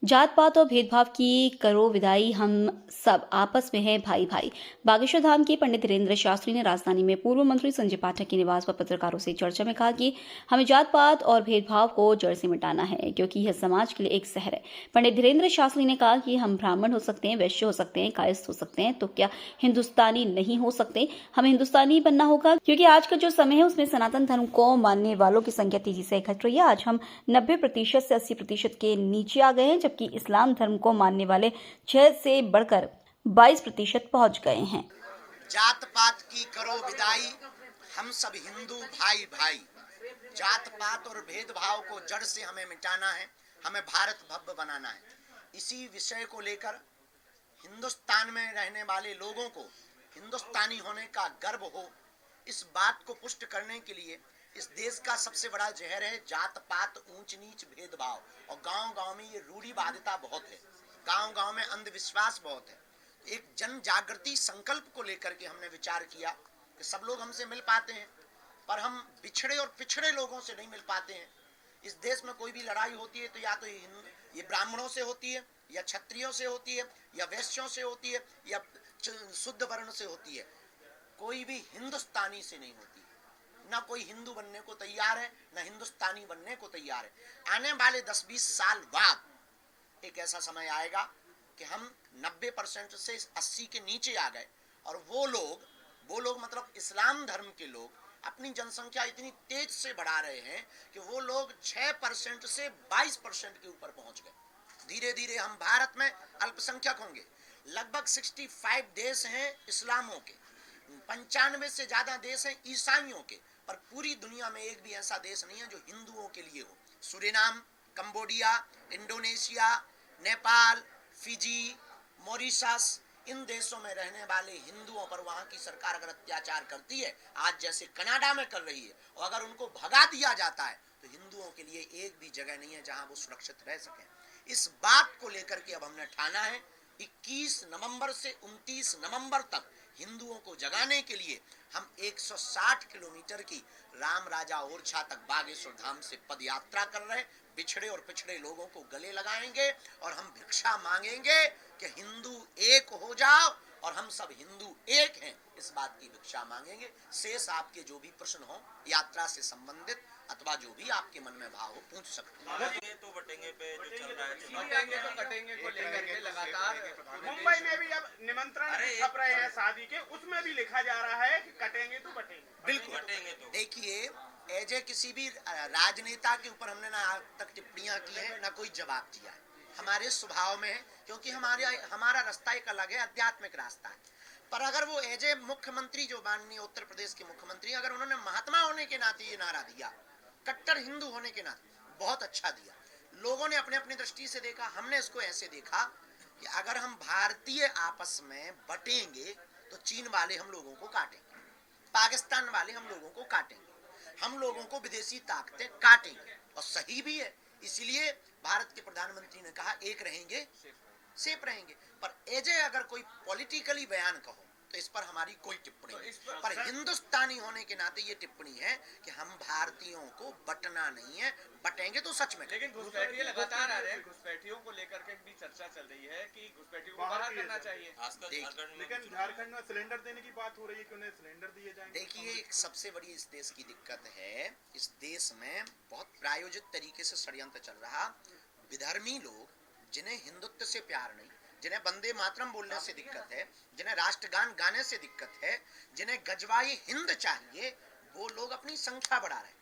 जात पात और भेदभाव की करो विदाई, हम सब आपस में हैं भाई भाई। बागेश्वर धाम के पंडित धीरेन्द्र शास्त्री ने राजधानी में पूर्व मंत्री संजय पाठक के निवास पर पत्रकारों से चर्चा में कहा कि हमें जात पात और भेदभाव को जड़ से मिटाना है, क्योंकि यह समाज के लिए एक जहर है। पंडित धीरेन्द्र शास्त्री ने कहा कि हम ब्राह्मण हो सकते हैं, वैश्य हो सकते हैं, कायस्थ हो सकते हैं, तो क्या हिंदुस्तानी नहीं हो सकते? हमें हिंदुस्तानी बनना होगा, क्योंकि आज का जो समय है उसमें सनातन धर्म को मानने वालों की संख्या तेजी से घट रही है। आज हम 90% से 80% के नीचे आ गए हैं, जबकि इस्लाम धर्म को मानने वाले 6 से बढ़कर 22% पहुंच गए हैं। जात पात की करो विदाई, हम सब हिंदू भाई भाई। जात पात और भेदभाव को जड़ से हमें मिटाना है, हमें भारत भव्य बनाना है। इसी विषय को लेकर हिंदुस्तान में रहने वाले लोगों को हिंदुस्तानी होने का गर्व हो, इस बात को पुष्ट करने के लिए इस देश का सबसे बड़ा जहर है जात पात, ऊंच नीच, भेदभाव। और गांव-गांव में ये रूढ़िवादिता बहुत है, गांव-गांव में अंधविश्वास बहुत है। एक जन जागृति संकल्प को लेकर के हमने विचार किया कि सब लोग हमसे मिल पाते हैं, पर हम बिछड़े और पिछड़े लोगों से नहीं मिल पाते हैं। इस देश में कोई भी लड़ाई होती है तो या तो ये ब्राह्मणों से होती है, या क्षत्रियों से होती है, या वैश्यों से होती है, या शुद्ध वर्ण से होती है। कोई भी हिंदुस्तानी से नहीं होती। ना कोई हिंदू बनने को तैयार है, ना हिंदुस्तानी बनने को तैयार है। आने वाले 10-20 साल बाद एक ऐसा समय आएगा कि हम 90% से 80 के नीचे आ गए, और वो लोग मतलब इस्लाम धर्म के लोग अपनी जनसंख्या इतनी तेज से बढ़ा रहे हैं कि वो लोग 6% से 22% के ऊपर पहुंच गए। धीरे धीरे हम भारत में अल्पसंख्यक होंगे। लगभग 65 देश हैं इस्लामों के, 95 से ज्यादा देश हैं ईसाइयों के, पर पूरी दुनिया में एक भी ऐसा देश नहीं है जो हिंदुओं के लिए हो। Suriname, Cambodia, Indonesia, Nepal, Fiji, Mauritius, इन देशों में रहने वाले हिंदुओं पर वहां की सरकार अगर अत्याचार करती है, आज जैसे कनाडा में कर रही है, और अगर उनको भगा दिया जाता है, तो हिंदुओं के लिए एक भी जगह नहीं है जहां वो सुरक्षित रह सके। इस बात को लेकर के अब हमने ठाना है 21 नवंबर से 29 नवंबर तक हिंदुओं को जगाने के लिए हम 160 किलोमीटर की राम राजा ओरछा तक बागेश्वर धाम से पद यात्रा कर रहे हैं। बिछड़े और पिछड़े लोगों को गले लगाएंगे और हम भिक्षा मांगेंगे कि हिंदू एक हो जाओ, और हम सब हिंदू एक हैं, इस बात की भिक्षा मांगेंगे। शेष आपके जो भी प्रश्न हो यात्रा से संबंधित अथवा जो भी आपके मन में भाव हो पूछ सकते हैं। तो बटेंगे पे जो चल रहा है, बटेंगे तो कटेंगे को लेकर के लगातार मुंबई में भी अब निमंत्रण छप रहे हैं शादी के, उसमें भी लिखा जा रहा है कि कटेंगे तो बटेंगे। बिल्कुल बटेंगे तो देखिए, एजे किसी भी राजनेता के ऊपर हमने ना आज तक टिप्पणियां की है, ना कोई जवाब दिया है। हमारे स्वभाव में है, क्योंकि हमारा रास्ता एक अलग है, आध्यात्मिक रास्ता है। पर अगर वो एजे मुख्यमंत्री, जो माननीय उत्तर प्रदेश के मुख्यमंत्री, अगर उन्होंने महात्मा होने के नाते ये नारा दिया, कट्टर हिंदू होने के नाते, बहुत अच्छा दिया। लोगों ने अपने अपनी दृष्टि से देखा, हमने इसको ऐसे देखा कि अगर हम भारतीय आपस में बटेंगे तो चीन वाले हम लोगों को काटेंगे, पाकिस्तान वाले हम लोगों को काटेंगे, हम लोगों को विदेशी ताकतें काटेंगे, और सही भी है। इसलिए भारत के प्रधानमंत्री ने कहा एक रहेंगे सेफ रहेंगे। पर एजे अगर कोई पॉलिटिकली बयान कहो तो इस पर हमारी कोई टिप्पणी नहीं, पर हिंदुस्तानी होने के नाते ये टिप्पणी है कि हम भारतीयों को बटना नहीं है, बटेंगे तो सच में। लेकिन घुसपैठिए लगातार आ रहे हैं, घुसपैठियों को लेकर के भी चर्चा चल रही है कि घुसपैठियों को बाहर करना चाहिए। लेकिन झारखंड में सिलेंडर देने की बात हो रही है कि उन्हें सिलेंडर दिए जाएंगे। देखिए, सबसे बड़ी इस देश की दिक्कत है, इस देश में बहुत प्रायोजित तरीके से षड्यंत्र चल रहा। विधर्मी लोग, जिन्हें हिंदुत्व से प्यार नहीं, जिन्हें वंदे मातरम बोलने से दिक्कत है, जिन्हें राष्ट्रगान गाने से दिक्कत है, जिन्हें गजवाई हिंद चाहिए, वो लोग अपनी संख्या बढ़ा रहे हैं,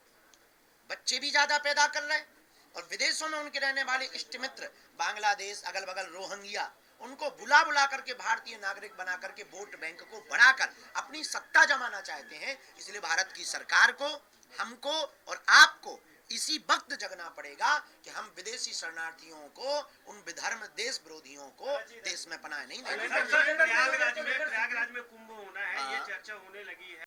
बच्चे भी ज्यादा पैदा कर रहे हैं, और विदेशों में उनके रहने वाले इष्ट मित्र, बांग्लादेश, अगल बगल रोहिंग्या, उनको बुला बुला करके भारतीय नागरिक बना करके वोट बैंक को बढ़ाकर अपनी सत्ता जमाना चाहते हैं। इसलिए भारत की सरकार को, हमको और आपको इसी वक्त जगना पड़ेगा कि हम विदेशी शरणार्थियों को, उन विधर्म देश विरोधियों को देश में पनाह नहीं देंगे। प्रयागराज में कुंभ होना है, ये चर्चा होने लगी है।